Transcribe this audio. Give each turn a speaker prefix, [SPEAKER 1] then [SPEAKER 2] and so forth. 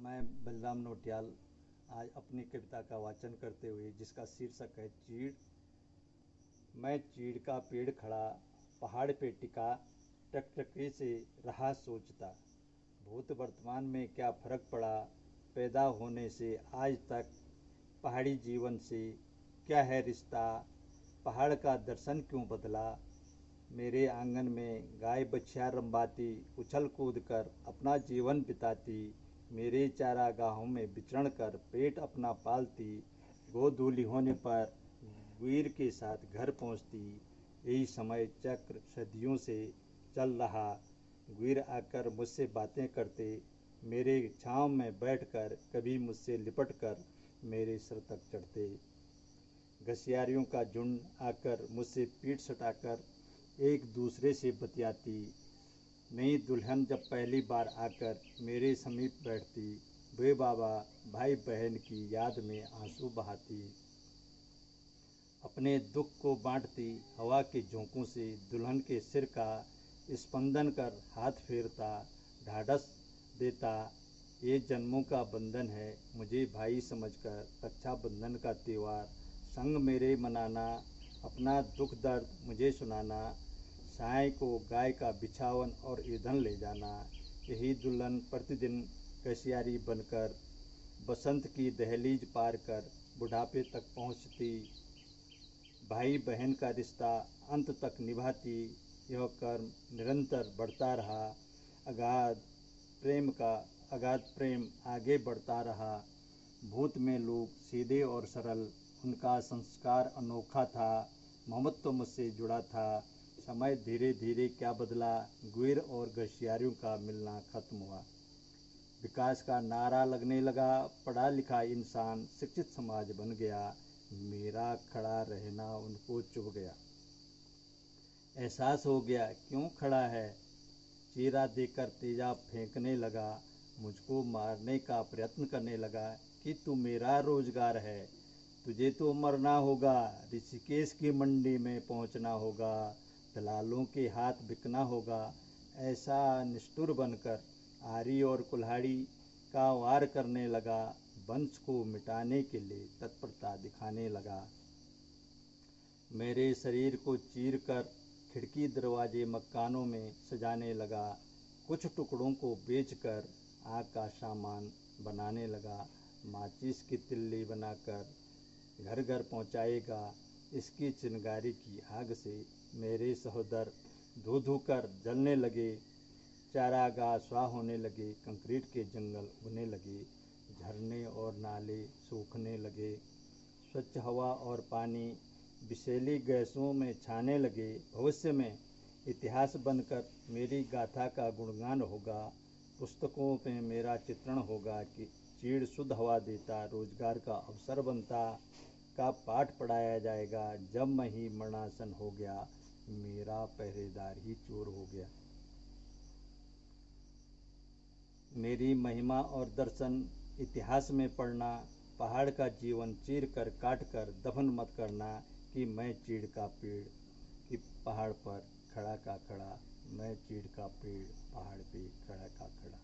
[SPEAKER 1] मैं बलराम नौटियाल आज अपनी कविता का वाचन करते हुए जिसका शीर्षक है चीड़। मैं चीड़ का पेड़ खड़ा पहाड़ पे टिका, टकटके से रहा सोचता, भूत वर्तमान में क्या फर्क पड़ा, पैदा होने से आज तक पहाड़ी जीवन से क्या है रिश्ता, पहाड़ का दर्शन क्यों बदला। मेरे आंगन में गाय बछिया रंबाती, उछल कूद कर अपना जीवन बिताती, मेरे चारागाहों में विचरण कर पेट अपना पालती, गोधूली होने पर वीर के साथ घर पहुंचती। यही समय चक्र सदियों से चल रहा, वीर आकर मुझसे बातें करते, मेरे छांव में बैठकर कभी मुझसे लिपट कर मेरे सिर तक चढ़ते। घसियारियों का झुंड आकर मुझसे पीठ सटाकर एक दूसरे से बतियाती, नई दुल्हन जब पहली बार आकर मेरे समीप बैठती, वे बाबा भाई बहन की याद में आंसू बहाती। अपने दुख को बांटती हवा के झोंकों से दुल्हन के सिर का स्पंदन कर हाथ फेरता, ढाढ़स देता, ये जन्मों का बंधन है मुझे भाई समझकर, रक्षाबंधन का त्यौहार संग मेरे मनाना, अपना दुख दर्द मुझे सुनाना, साय को गाय का बिछावन और ईंधन ले जाना। यही दुल्हन प्रतिदिन कसियारी बनकर बसंत की दहलीज पार कर बुढ़ापे तक पहुंचती, भाई बहन का रिश्ता अंत तक निभाती। यह कर्म निरंतर बढ़ता रहा, अगाध प्रेम आगे बढ़ता रहा। भूत में लोग सीधे और सरल, उनका संस्कार अनोखा था, मोहम्मद तो मुझसे जुड़ा था। समय धीरे धीरे क्या बदला, गुइर और घसियारियों का मिलना खत्म हुआ, विकास का नारा लगने लगा, पढ़ा लिखा इंसान शिक्षित समाज बन गया, मेरा खड़ा रहना उनको चुभ गया। एहसास हो गया क्यों खड़ा है, चीरा देकर तेजाब फेंकने लगा, मुझको मारने का प्रयत्न करने लगा कि तू मेरा रोजगार है, तुझे तो मरना होगा, ऋषिकेश की मंडी में पहुंचना होगा, दलालों के हाथ बिकना होगा। ऐसा निष्ठुर बनकर आरी और कुल्हाड़ी का वार करने लगा, वंश को मिटाने के लिए तत्परता दिखाने लगा। मेरे शरीर को चीर कर खिड़की दरवाजे मकानों में सजाने लगा, कुछ टुकड़ों को बेचकर आग का सामान बनाने लगा, माचिस की तिल्ली बनाकर घर घर पहुंचाएगा, इसकी चिंगारी की आग से मेरे सहोदर धू धू कर जलने लगे, चारागाह स्वाह होने लगे, कंक्रीट के जंगल उगने लगे, झरने और नाले सूखने लगे, स्वच्छ हवा और पानी विषैली गैसों में छाने लगे। भविष्य में इतिहास बनकर मेरी गाथा का गुणगान होगा, पुस्तकों में मेरा चित्रण होगा कि चीड़ शुद्ध हवा देता, रोजगार का अवसर बनता, का पाठ पढ़ाया जाएगा। जब मैं ही मरणासन हो गया, मेरा पहरेदार ही चोर हो गया। मेरी महिमा और दर्शन इतिहास में पढ़ना, पहाड़ का जीवन चीर कर काट कर दफन मत करना कि मैं चीड़ का पेड़ कि पहाड़ पर खड़ा का खड़ा, मैं चीड़ का पेड़ पहाड़ पे खड़ा का खड़ा।